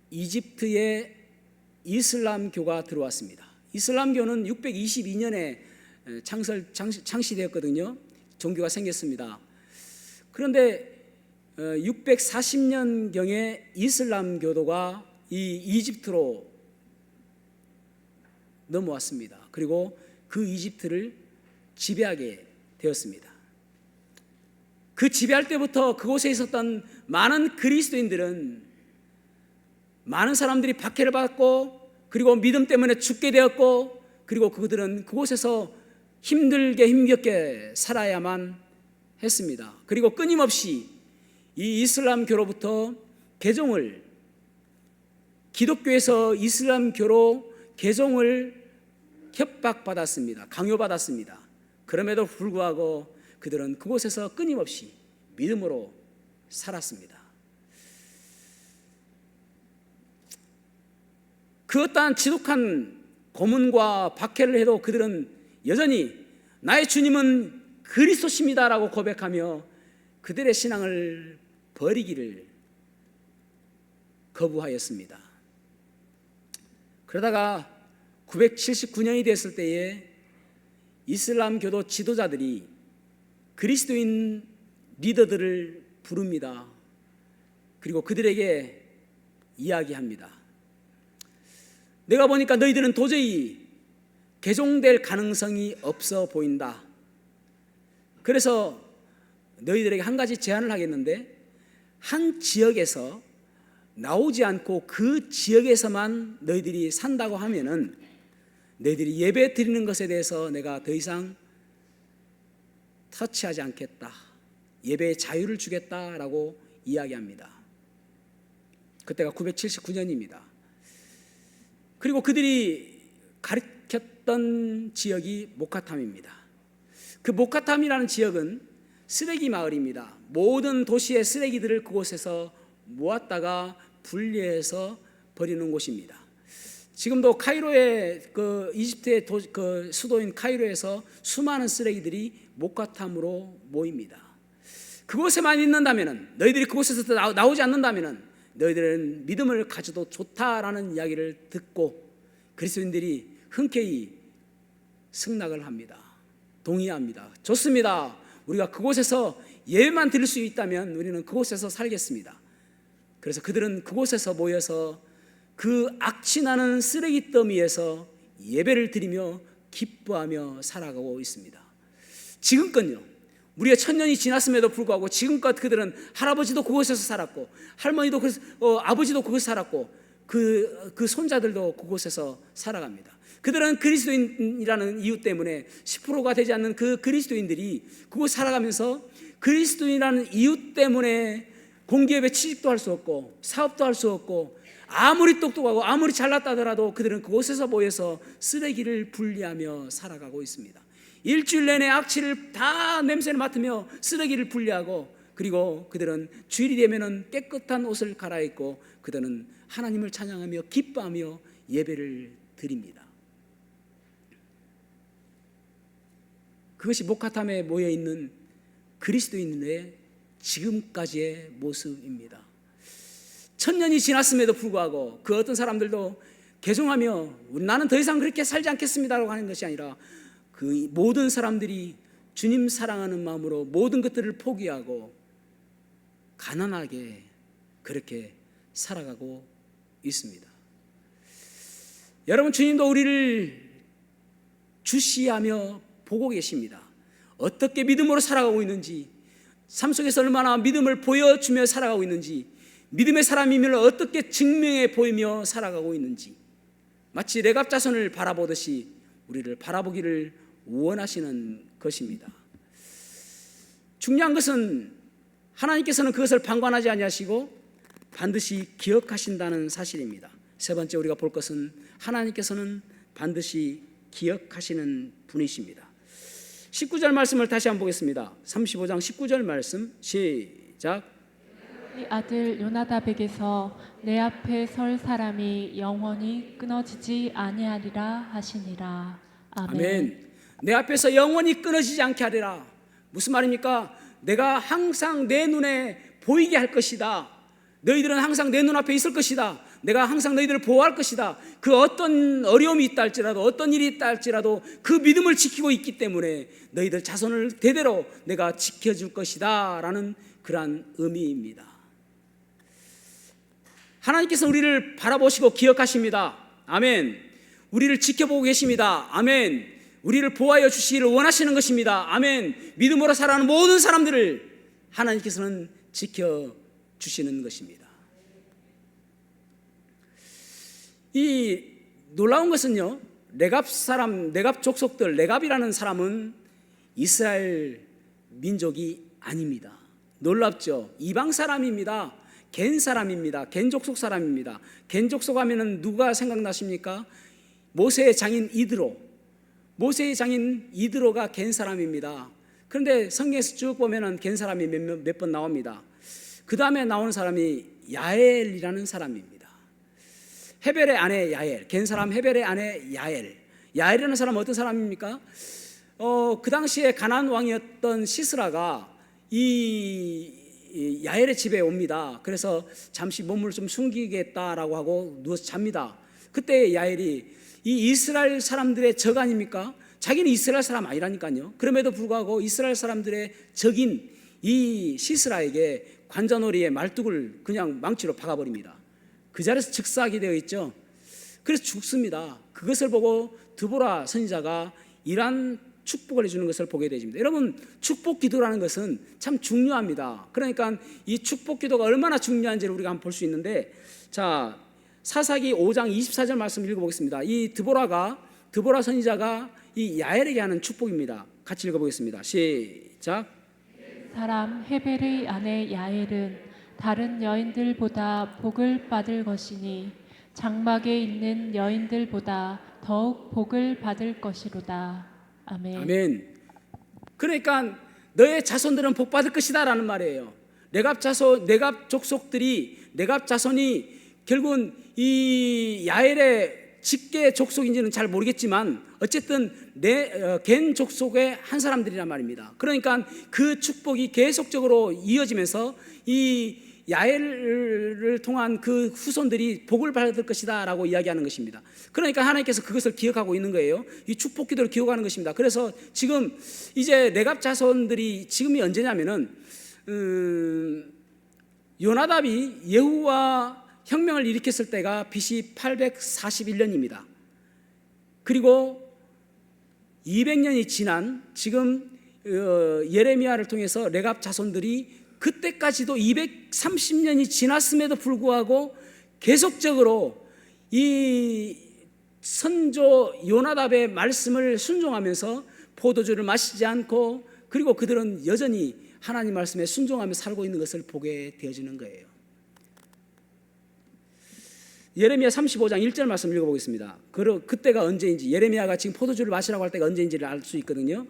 이집트의 이슬람교가 들어왔습니다. 이슬람교는 622년에 창시되었거든요. 종교가 생겼습니다. 그런데 640년경에 이슬람교도가 이 이집트로 넘어왔습니다. 그리고 그 이집트를 지배하게 되었습니다. 그 지배할 때부터 그곳에 있었던 많은 그리스도인들은 많은 사람들이 박해를 받고 그리고 믿음 때문에 죽게 되었고 그리고 그들은 그곳에서 힘겹게 살아야만 했습니다. 그리고 끊임없이 이 이슬람교로부터 기독교에서 이슬람교로 개종을 협박받았습니다. 강요받았습니다. 그럼에도 불구하고 그들은 그곳에서 끊임없이 믿음으로 살았습니다. 그 어떠한 지독한 고문과 박해를 해도 그들은 여전히 나의 주님은 그리스도십니다라고 고백하며 그들의 신앙을 버리기를 거부하였습니다. 그러다가 979년이 됐을 때에 이슬람교도 지도자들이 그리스도인 리더들을 부릅니다. 그리고 그들에게 이야기합니다. 내가 보니까 너희들은 도저히 개종될 가능성이 없어 보인다. 그래서 너희들에게 한 가지 제안을 하겠는데 한 지역에서 나오지 않고 그 지역에서만 너희들이 산다고 하면은 너희들이 예배 드리는 것에 대해서 내가 더 이상 터치하지 않겠다. 예배의 자유를 주겠다라고 이야기합니다. 그때가 979년입니다. 그리고 그들이 가르쳤던 지역이 모카탐입니다. 그 모카탐이라는 지역은 쓰레기 마을입니다. 모든 도시의 쓰레기들을 그곳에서 모았다가 분리해서 버리는 곳입니다. 지금도 카이로의 그 이집트의 그 수도인 카이로에서 수많은 쓰레기들이 목화탐으로 모입니다. 그곳에만 있는다면은, 너희들이 그곳에서 나오지 않는다면은 너희들은 믿음을 가져도 좋다라는 이야기를 듣고 그리스도인들이 흔쾌히 승낙을 합니다. 동의합니다. 좋습니다. 우리가 그곳에서 예배만 드릴 수 있다면 우리는 그곳에서 살겠습니다. 그래서 그들은 그곳에서 모여서 그 악취나는 쓰레기 더미에서 예배를 드리며 기뻐하며 살아가고 있습니다. 지금껏요, 우리가 1000년이 지났음에도 불구하고 지금껏 그들은 할아버지도 그곳에서 살았고 할머니도 아버지도 그곳에서 살았고 그 손자들도 그곳에서 살아갑니다. 그들은 그리스도인이라는 이유 때문에 10%가 되지 않는 그 그리스도인들이 그곳 살아가면서 그리스도인이라는 이유 때문에 공기업에 취직도 할 수 없고 사업도 할 수 없고 아무리 똑똑하고 아무리 잘났다 하더라도 그들은 그곳에서 모여서 쓰레기를 분리하며 살아가고 있습니다. 일주일 내내 악취를 다 냄새를 맡으며 쓰레기를 분리하고, 그리고 그들은 주일이 되면은 깨끗한 옷을 갈아입고 그들은 하나님을 찬양하며 기뻐하며 예배를 드립니다. 그것이 목화탐에 모여 있는 그리스도인의 지금까지의 모습입니다. 1000년이 지났음에도 불구하고 그 어떤 사람들도 개종하며 나는 더 이상 그렇게 살지 않겠습니다라고 하는 것이 아니라 그 모든 사람들이 주님 사랑하는 마음으로 모든 것들을 포기하고 가난하게 그렇게 살아가고 있습니다. 여러분, 주님도 우리를 주시하며 보고 계십니다. 어떻게 믿음으로 살아가고 있는지, 삶 속에서 얼마나 믿음을 보여주며 살아가고 있는지, 믿음의 사람임을 어떻게 증명해 보이며 살아가고 있는지, 마치 레갑 자손을 바라보듯이 우리를 바라보기를 원하시는 것입니다. 중요한 것은 하나님께서는 그것을 방관하지 아니하시고 반드시 기억하신다는 사실입니다. 세 번째 우리가 볼 것은 하나님께서는 반드시 기억하시는 분이십니다. 19절 말씀을 다시 한번 보겠습니다. 35장 19절 말씀 시작. 이 아들 요나답에게서 내 앞에 설 사람이 영원히 끊어지지 아니하리라 하시니라. 아멘. 아멘. 내 앞에서 영원히 끊어지지 않게 하리라. 무슨 말입니까? 내가 항상 내 눈에 보이게 할 것이다. 너희들은 항상 내 눈앞에 있을 것이다. 내가 항상 너희들을 보호할 것이다. 그 어떤 어려움이 있다 할지라도, 어떤 일이 있다 할지라도 그 믿음을 지키고 있기 때문에 너희들 자손을 대대로 내가 지켜줄 것이다 라는 그러한 의미입니다. 하나님께서 우리를 바라보시고 기억하십니다. 아멘. 우리를 지켜보고 계십니다. 아멘. 우리를 보호하여 주시기를 원하시는 것입니다. 아멘. 믿음으로 살아가는 모든 사람들을 하나님께서는 지켜주시는 것입니다. 이 놀라운 것은요, 레갑 족속들, 레갑이라는 사람은 이스라엘 민족이 아닙니다. 놀랍죠? 이방 사람입니다. 겐 사람입니다. 겐 족속 사람입니다. 겐 족속 하면은 누가 생각나십니까? 모세의 장인 이드로. 모세의 장인 이드로가 겐 사람입니다. 그런데 성경에서 쭉 보면은 겐 사람이 몇 번 나옵니다. 그 다음에 나오는 사람이 야엘이라는 사람입니다. 헤벨의 아내 야엘, 겐 사람 헤벨의 아내 야엘. 야엘이라는 사람은 어떤 사람입니까? 그 당시에 가나안 왕이었던 시스라가 이 야엘의 집에 옵니다. 그래서 잠시 몸을 좀 숨기겠다라고 하고 누워서 잡니다. 그때 야엘이 이 이스라엘 사람들의 적 아닙니까? 자기는 이스라엘 사람 아니라니까요. 그럼에도 불구하고 이스라엘 사람들의 적인 이 시스라에게 관자놀이의 말뚝을 그냥 망치로 박아버립니다. 그 자리에서 즉사하게 되어 있죠. 그래서 죽습니다. 그것을 보고 드보라 선지자가 이러한 축복을 해주는 것을 보게 되십니다. 여러분, 축복 기도라는 것은 참 중요합니다. 그러니까 이 축복 기도가 얼마나 중요한지를 우리가 한번 볼 수 있는데, 자, 사사기 5장 24절 말씀 읽어보겠습니다. 이 드보라 선지자가 이 야엘에게 하는 축복입니다. 같이 읽어보겠습니다. 시작. 사람 헤벨의 아내 야엘은 다른 여인들보다 복을 받을 것이니 장막에 있는 여인들보다 더욱 복을 받을 것이로다. 아멘. 아멘. 그러니까 너의 자손들은 복 받을 것이다 라는 말이에요. 레갑 족속들이, 레갑 자손이 결국은 이 야엘의 직계 족속인지는 잘 모르겠지만 어쨌든 겐 족속의 한 사람들이란 말입니다. 그러니까 그 축복이 계속적으로 이어지면서 이 야엘을 통한 그 후손들이 복을 받을 것이다 라고 이야기하는 것입니다. 그러니까 하나님께서 그것을 기억하고 있는 거예요. 이 축복 기도를 기억하는 것입니다. 그래서 지금 이제 레갑 자손들이 지금이 언제냐면은 요나답이 예후와 혁명을 일으켰을 때가 BC 841년입니다. 그리고 200년이 지난 지금 예레미야를 통해서 레갑 자손들이 그때까지도 230년이 지났음에도 불구하고 계속적으로 이 선조 요나답의 말씀을 순종하면서 포도주를 마시지 않고, 그리고 그들은 여전히 하나님 말씀에 순종하며 살고 있는 것을 보게 되어지는 거예요. 예레미야 35장 1절 말씀 읽어보겠습니다. 그때가 언제인지, 예레미야가 지금 포도주를 마시라고 할 때가 언제인지를 알 수 있거든요.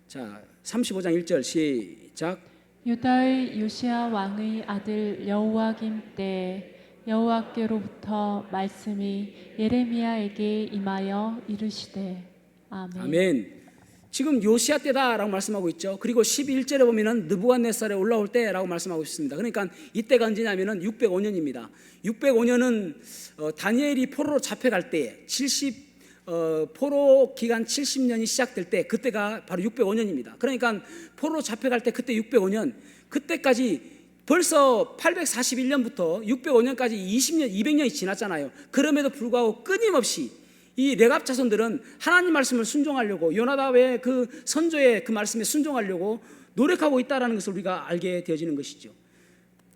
자, 35장 1절 시작. 유다의 요시야 왕의 아들 여호와김 때 여호와께로부터 말씀이 예레미야에게 임하여 이르시되. 아멘. 아멘. 지금 요시야 때다라고 말씀하고 있죠. 그리고 11절에 보면은 느부갓네살에 올라올 때라고 말씀하고 있습니다. 그러니까 이때가 언제냐면은 605년입니다. 605년은 다니엘이 포로로 잡혀갈 때 포로 기간 70년이 시작될 때, 그때가 바로 605년입니다. 그러니까 포로로 잡혀갈 때 그때 605년, 그때까지 벌써 841년부터 605년까지 20년, 200년이 지났잖아요. 그럼에도 불구하고 끊임없이 이 레갑 자손들은 하나님 말씀을 순종하려고, 요나답의 그 선조의 그 말씀에 순종하려고 노력하고 있다는 것을 우리가 알게 되어지는 것이죠.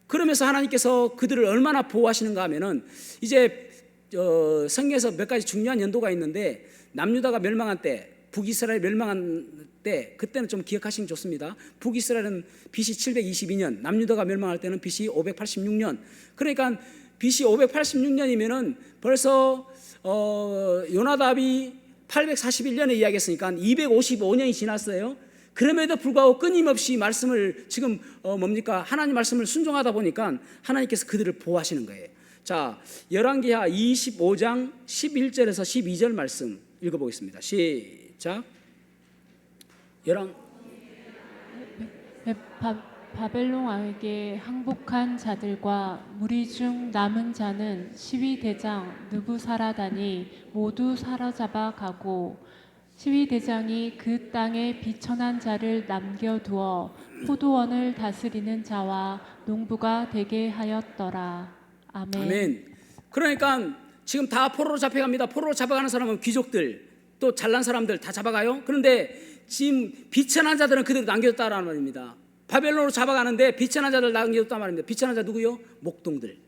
그러면서 하나님께서 그들을 얼마나 보호하시는가 하면은, 이제 성경에서 몇 가지 중요한 연도가 있는데, 남유다가 멸망한 때, 북이스라엘 멸망한 때, 그때는 좀 기억하시면 좋습니다. 북이스라엘은 BC 722년, 남유다가 멸망할 때는 BC 586년. 그러니까 BC 586년이면은 벌써 요나답이 841년에 이야기했으니까 255년이 지났어요. 그럼에도 불구하고 끊임없이 말씀을 지금 하나님 말씀을 순종하다 보니까 하나님께서 그들을 보호하시는 거예요. 자, 열왕기하 25장 11절에서 12절 말씀 읽어보겠습니다. 시작. 바벨론 왕에게 항복한 자들과 무리 중 남은 자는 12대장 느부사라단이 모두 사로잡아 가고, 12대장이 그 땅에 비천한 자를 남겨두어 포도원을 다스리는 자와 농부가 되게 하였더라. 아멘. 아멘. 그러니까 지금 다 포로로 잡혀갑니다. 포로로 잡아가는 사람은 귀족들, 또 잘난 사람들 다 잡아가요. 그런데 지금 비천한 자들은 그대로 남겨뒀다라는 말입니다. 바벨론으로 잡아가는데 비천한 자들 남겨뒀단 말입니다. 비천한 자 누구요? 목동들.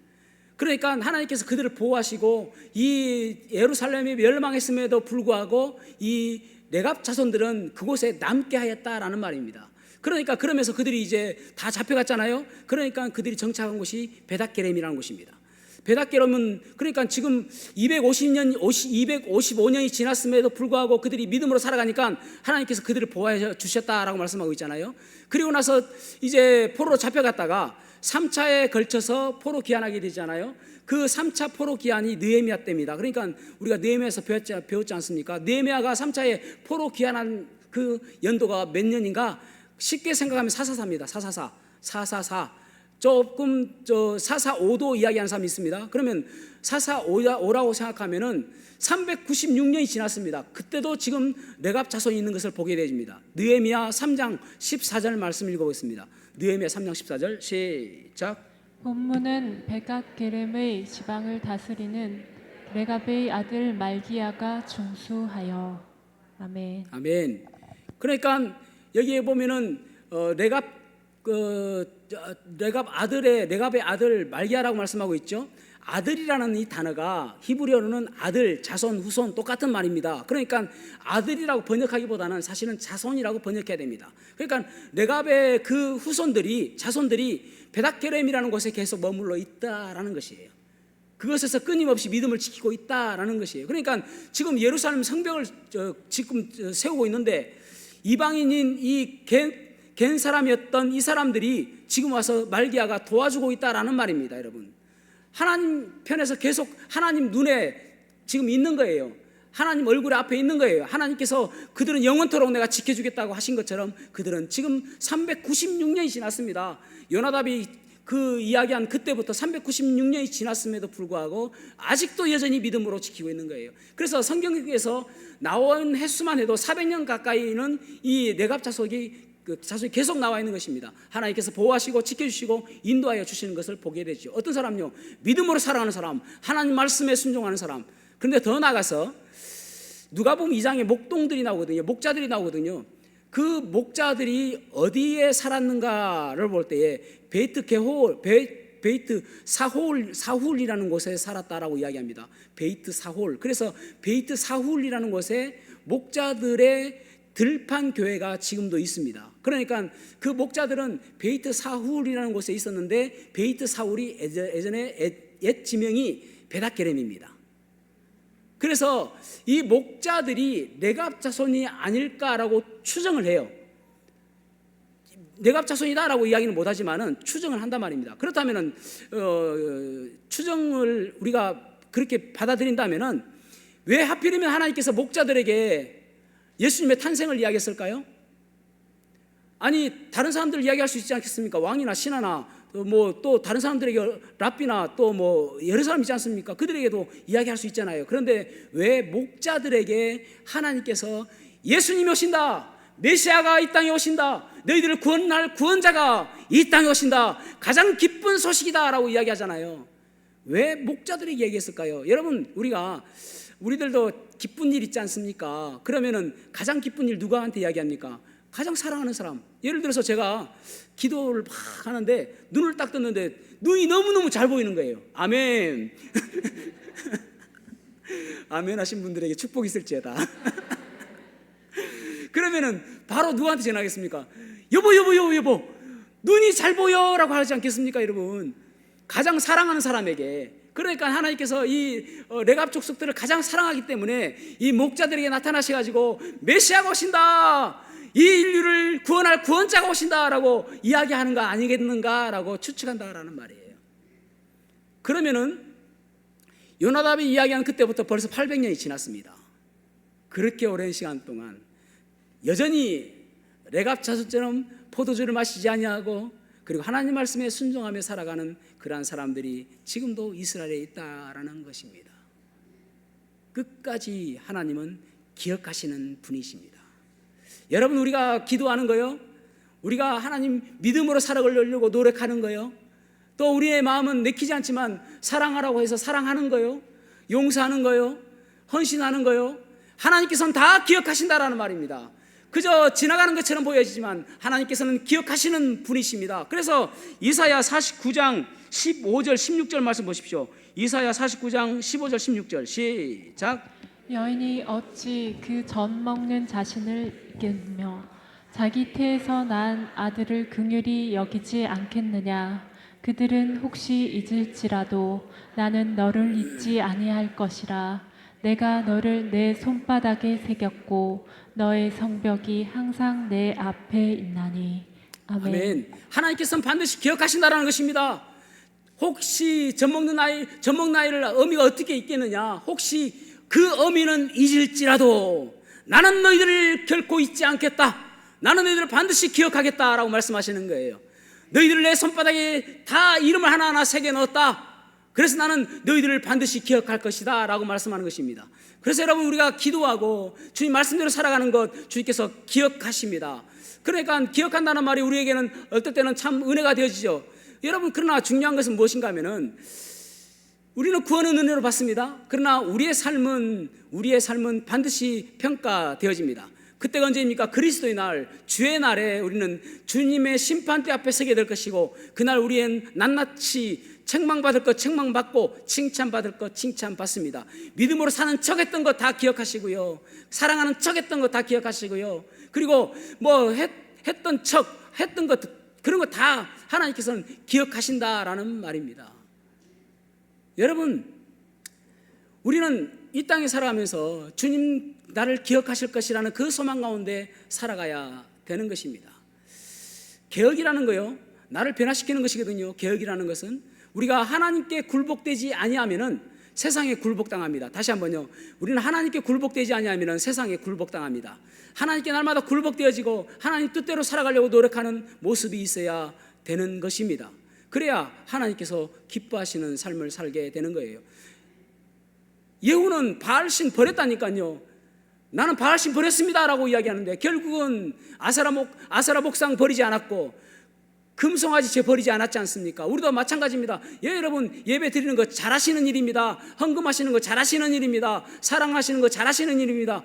그러니까 하나님께서 그들을 보호하시고, 이 예루살렘이 멸망했음에도 불구하고 이 레갑 자손들은 그곳에 남게 하였다라는 말입니다. 그러니까 그러면서 그들이 이제 다 잡혀갔잖아요. 그러니까 그들이 정착한 곳이 베닷게렘이라는 곳입니다. 베닷게렘은 그러니까 지금 255년이 지났음에도 불구하고 그들이 믿음으로 살아가니까 하나님께서 그들을 보호해 주셨다라고 말씀하고 있잖아요. 그리고 나서 이제 포로로 잡혀갔다가 3차에 걸쳐서 포로 귀환하게 되잖아요. 그 3차 포로 귀환이 느헤미야 때입니다. 그러니까 우리가 느헤미야에서 배웠지 않습니까? 느헤미야가 3차에 포로 귀환한 그 연도가 몇 년인가? 쉽게 생각하면 444입니다. 444. 조금 445도 이야기하는 사람이 있습니다. 그러면 445라고 생각하면은 396년이 지났습니다. 그때도 지금 레갑 자손이 있는 것을 보게 되집니다. 느헤미야 3장 14절 말씀 읽어보겠습니다. 느헤미야 3장 14절 시작. 본문은 베갓게렘의 지방을 다스리는 레갑의 아들 말기야가 중수하여. 아멘. 아멘. 그러니까 여기에 보면은 레갑의 아들 말기야라고 말씀하고 있죠. 아들이라는 이 단어가 히브리어로는 아들, 자손, 후손 똑같은 말입니다. 그러니까 아들이라고 번역하기보다는 사실은 자손이라고 번역해야 됩니다. 그러니까 레갑의 그 자손들이 베닷게렘이라는 곳에 계속 머물러 있다라는 것이에요. 그것에서 끊임없이 믿음을 지키고 있다라는 것이에요. 그러니까 지금 예루살렘 성벽을 지금 세우고 있는데, 이방인인 이 겐 사람이었던 이 사람들이 지금 와서 말기야가 도와주고 있다라는 말입니다. 여러분, 하나님 편에서 계속 하나님 눈에 지금 있는 거예요. 하나님 얼굴 앞에 있는 거예요. 하나님께서 그들은 영원토록 내가 지켜주겠다고 하신 것처럼 그들은 지금 396년이 지났습니다. 요나답이 그 이야기한 그때부터 396년이 지났음에도 불구하고 아직도 여전히 믿음으로 지키고 있는 거예요. 그래서 성경에서 나온 횟수만 해도 400년 가까이는 이 레갑 자손이 계속 나와 있는 것입니다. 하나님께서 보호하시고 지켜주시고 인도하여 주시는 것을 보게 되죠. 어떤 사람요? 믿음으로 살아가는 사람, 하나님 말씀에 순종하는 사람. 그런데 더 나아가서 누가복음 2장에 목동들이 나오거든요. 목자들이 나오거든요. 그 목자들이 어디에 살았는가를 볼 때에 베이트 사홀이라는 곳에 살았다라고 이야기합니다. 베이트 사홀. 그래서 베이트 사홀이라는 곳에 목자들의 들판 교회가 지금도 있습니다. 그러니까 그 목자들은 베이트 사홀이라는 곳에 있었는데 베이트 사홀이 예전에 옛 지명이 베닷게렘입니다. 그래서 이 목자들이 레갑 자손이 아닐까라고 추정을 해요. 레갑 자손이다라고 이야기는 못하지만은 추정을 한단 말입니다. 그렇다면은 추정을 우리가 그렇게 받아들인다면은 왜 하필이면 하나님께서 목자들에게 예수님의 탄생을 이야기했을까요? 아니 다른 사람들 이야기할 수 있지 않겠습니까? 왕이나 신하나 뭐 또 다른 사람들에게 랍비나 또 뭐 여러 사람 있지 않습니까? 그들에게도 이야기할 수 있잖아요. 그런데 왜 목자들에게 하나님께서 예수님이 오신다, 메시아가 이 땅에 오신다, 너희들을 구원할 구원자가 이 땅에 오신다, 가장 기쁜 소식이다 라고 이야기하잖아요. 왜 목자들에게 얘기했을까요? 여러분 우리들도 기쁜 일 있지 않습니까? 그러면은 가장 기쁜 일 누구한테 이야기합니까? 가장 사랑하는 사람. 예를 들어서 제가 기도를 막 하는데 눈을 딱 떴는데 눈이 너무너무 잘 보이는 거예요. 아멘. 아멘 하신 분들에게 축복이 있을지어다. 그러면은 바로 누구한테 전화하겠습니까? 여보 눈이 잘 보여라고 하지 않겠습니까? 여러분 가장 사랑하는 사람에게. 그러니까 하나님께서 이 레갑 족속들을 가장 사랑하기 때문에 이 목자들에게 나타나셔가지고 메시아가 오신다, 이 인류를 구원할 구원자가 오신다라고 이야기하는 거 아니겠는가라고 추측한다라는 말이에요. 그러면은 요나답이 이야기한 그때부터 벌써 800년이 지났습니다. 그렇게 오랜 시간 동안 여전히 레갑 자손처럼 포도주를 마시지 아니하고 그리고 하나님 말씀에 순종하며 살아가는 그러한 사람들이 지금도 이스라엘에 있다라는 것입니다. 끝까지 하나님은 기억하시는 분이십니다. 여러분 우리가 기도하는 거요, 우리가 하나님 믿음으로 살아가려고 노력하는 거요, 또 우리의 마음은 내키지 않지만 사랑하라고 해서 사랑하는 거요, 용서하는 거요, 헌신하는 거요, 하나님께서는 다 기억하신다라는 말입니다. 그저 지나가는 것처럼 보여지지만 하나님께서는 기억하시는 분이십니다. 그래서 이사야 49장 15절 16절 말씀 보십시오. 이사야 49장 15절 16절 시작. 여인이 어찌 그 젖 먹는 자신을 이겼으며 자기 태에서 난 아들을 긍휼히 여기지 않겠느냐. 그들은 혹시 잊을지라도 나는 너를 잊지 아니할 것이라. 내가 너를 내 손바닥에 새겼고 너의 성벽이 항상 내 앞에 있나니. 아멘. 아멘. 하나님께서는 반드시 기억하신다라는 것입니다. 혹시 젖먹는 아이를 어미가 어떻게 있겠느냐. 혹시 그 어미는 잊을지라도 나는 너희들을 결코 잊지 않겠다. 나는 너희들을 반드시 기억하겠다라고 말씀하시는 거예요. 너희들을 내 손바닥에 다 이름을 하나하나 새겨 넣었다. 그래서 나는 너희들을 반드시 기억할 것이다 라고 말씀하는 것입니다. 그래서 여러분 우리가 기도하고 주님 말씀대로 살아가는 것 주님께서 기억하십니다. 그러니까 기억한다는 말이 우리에게는 어떨 때는 참 은혜가 되어지죠. 여러분 그러나 중요한 것은 무엇인가 하면은 우리는 구원은 은혜로 받습니다. 그러나 우리의 삶은 반드시 평가되어집니다. 그때가 언제입니까? 그리스도의 날, 주의 날에 우리는 주님의 심판대 앞에 서게 될 것이고 그날 우리는 낱낱이 책망받을 것 책망받고 칭찬받을 것 칭찬받습니다. 믿음으로 사는 척 했던 것 다 기억하시고요, 사랑하는 척 했던 것 다 기억하시고요, 그리고 뭐 했던 척 했던 것 그런 거 다 하나님께서는 기억하신다라는 말입니다. 여러분 우리는 이 땅에 살아가면서 주님 나를 기억하실 것이라는 그 소망 가운데 살아가야 되는 것입니다. 개혁이라는 거요, 나를 변화시키는 것이거든요. 개혁이라는 것은 우리가 하나님께 굴복되지 아니하면은 세상에 굴복당합니다. 다시 한번요. 우리는 하나님께 굴복되지 아니하면 세상에 굴복당합니다. 하나님께 날마다 굴복되어지고 하나님 뜻대로 살아가려고 노력하는 모습이 있어야 되는 것입니다. 그래야 하나님께서 기뻐하시는 삶을 살게 되는 거예요. 예후는 바알신 버렸다니까요. 나는 바알신 버렸습니다 라고 이야기하는데 결국은 아세라 목상 버리지 않았고 금송아지 제 버리지 않았지 않습니까? 우리도 마찬가지입니다. 여러분 예배 드리는 거 잘하시는 일입니다. 헌금하시는 거 잘하시는 일입니다. 사랑하시는 거 잘하시는 일입니다.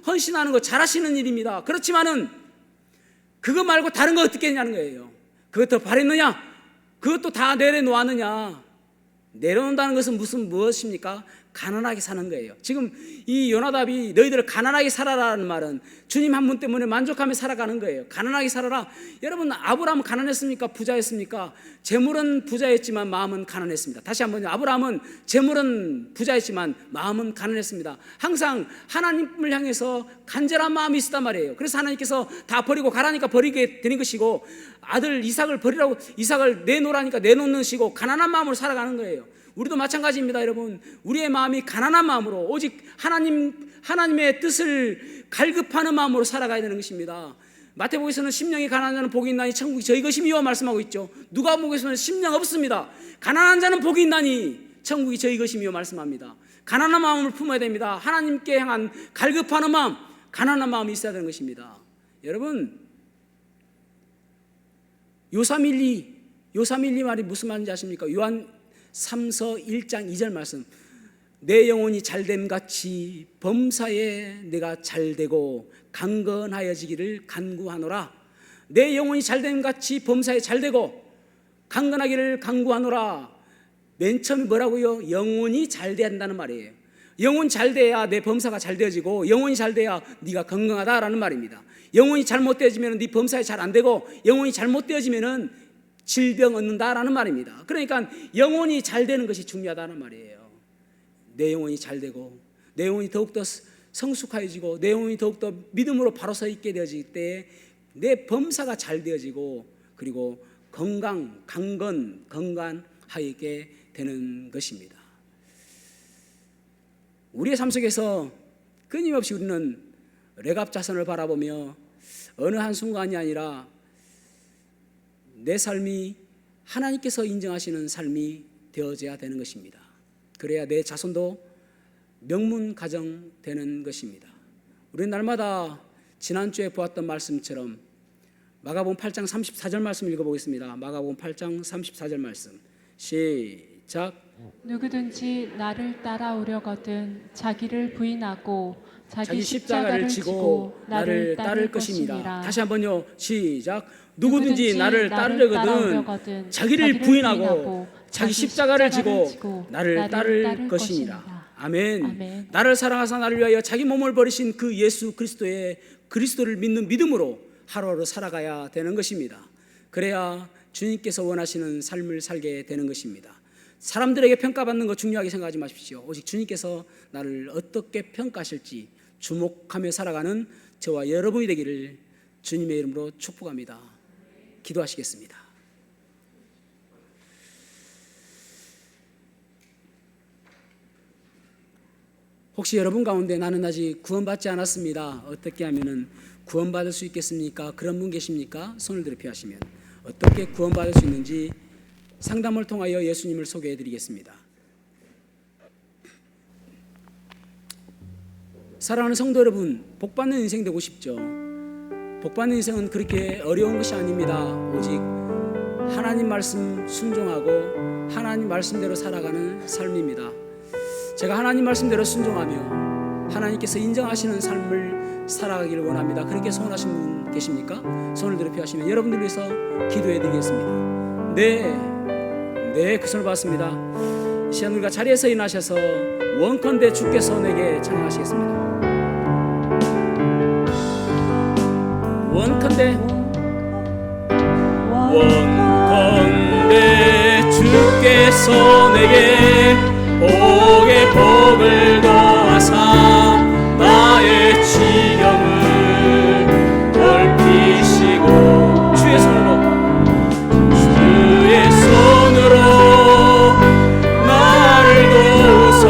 헌신하는 거 잘하시는 일입니다. 그렇지만은 그거 말고 다른 거 어떻게 했냐는 거예요. 그것 더 바랬느냐? 그것도 다 내려놓았느냐? 내려놓는다는 것은 무엇입니까? 가난하게 사는 거예요. 지금 이 요나답이 너희들을 가난하게 살아라는 말은 주님 한 분 때문에 만족하며 살아가는 거예요. 가난하게 살아라. 여러분 아브라함은 가난했습니까? 부자였습니까? 재물은 부자였지만 마음은 가난했습니다. 다시 한번요. 아브라함은 재물은 부자였지만 마음은 가난했습니다. 항상 하나님을 향해서 간절한 마음이 있었단 말이에요. 그래서 하나님께서 다 버리고 가라니까 버리게 되는 것이고 아들 이삭을 버리라고 이삭을 내놓으라니까 내놓는 것이고 가난한 마음으로 살아가는 거예요. 우리도 마찬가지입니다. 여러분 우리의 마음이 가난한 마음으로 오직 하나님의 뜻을 갈급하는 마음으로 살아가야 되는 것입니다. 마태복음에서는 심령이 가난한 자는 복이 있나니 천국이 저희 것이미요 말씀하고 있죠. 누가복음에서는 심령 없습니다. 가난한 자는 복이 있나니 천국이 저희 것이미요 말씀합니다. 가난한 마음을 품어야 됩니다. 하나님께 향한 갈급하는 마음, 가난한 마음이 있어야 되는 것입니다. 여러분 요사밀리 말이 무슨 말인지 아십니까? 요한 3서 1장 2절 말씀. 내 영혼이 잘됨같이 범사에 내가 잘되고 강건하여지기를 간구하노라. 내 영혼이 잘됨같이 범사에 잘되고 강건하기를 간구하노라. 맨 처음에 뭐라고요? 영혼이 잘돼야 한다는 말이에요. 영혼이 잘돼야 내 범사가 잘되어지고 영혼이 잘돼야 네가 건강하다라는 말입니다. 영혼이 잘못되어지면 네 범사에 잘 안되고 영혼이 잘못되어지면 질병 얻는다라는 말입니다. 그러니까 영혼이 잘 되는 것이 중요하다는 말이에요. 내 영혼이 잘 되고 내 영혼이 더욱더 성숙해지고 내 영혼이 더욱더 믿음으로 바로 서 있게 되어질 때 내 범사가 잘 되어지고 그리고 건강하게 되는 것입니다. 우리의 삶 속에서 끊임없이 우리는 레갑자선을 바라보며 어느 한순간이 아니라 내 삶이 하나님께서 인정하시는 삶이 되어져야 되는 것입니다. 그래야 내 자손도 명문 가정 되는 것입니다. 우리는 날마다 지난주에 보았던 말씀처럼 마가복음 8장 34절 말씀 읽어보겠습니다. 마가복음 8장 34절 말씀 시작. 누구든지 나를 따라오려거든 자기를 부인하고 자기 십자가를 지고 나를 따를 것입니다. 다시 한번요. 시작. 누구든지 나를 따르려거든 자기를 부인하고 자기 십자가를 지고 나를 따를 것입니다. 아멘. 나를 사랑하사 나를 위하여 자기 몸을 버리신 그 예수 그리스도를 믿는 믿음으로 하루하루 살아가야 되는 것입니다. 그래야 주님께서 원하시는 삶을 살게 되는 것입니다. 사람들에게 평가받는 거 중요하게 생각하지 마십시오. 오직 주님께서 나를 어떻게 평가하실지 주목하며 살아가는 저와 여러분이 되기를 주님의 이름으로 축복합니다. 기도하시겠습니다. 혹시 여러분 가운데 나는 아직 구원받지 않았습니다. 어떻게 하면 구원받을 수 있겠습니까? 그런 분 계십니까? 손을 들어 피하시면 어떻게 구원받을 수 있는지 상담을 통하여 예수님을 소개해 드리겠습니다. 사랑하는 성도 여러분, 복받는 인생 되고 싶죠? 복받는 인생은 그렇게 어려운 것이 아닙니다. 오직 하나님 말씀 순종하고 하나님 말씀대로 살아가는 삶입니다. 제가 하나님 말씀대로 순종하며 하나님께서 인정하시는 삶을 살아가기를 원합니다. 그렇게 소원하신 분 계십니까? 손을 들어 피하시면 여러분들 위해서 기도해 드리겠습니다. 네, 그 손을 받습니다. 이 시간 우리가 자리에서 일어나셔서 원컨대 주께서 내게 찬양하시겠습니다. 원컨대 주께서 내게 복의 복을 더하사 나의 지경을 넓히시고 주의 손으로 나를 도우사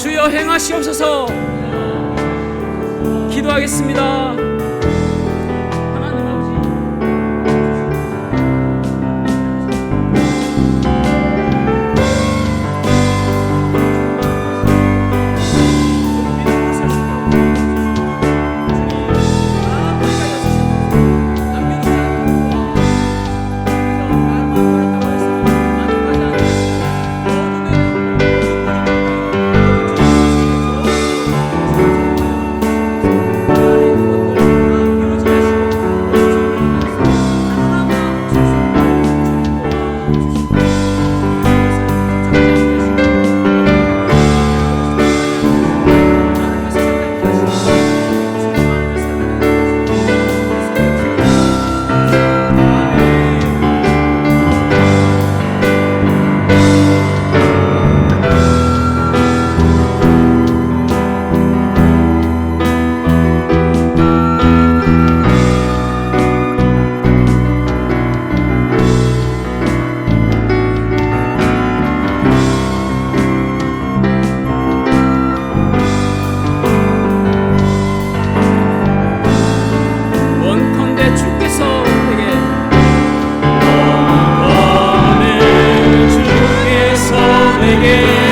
주여 행하시옵소서. 기도하겠습니다. 하나님 아버지, 원컨대 주께서 내게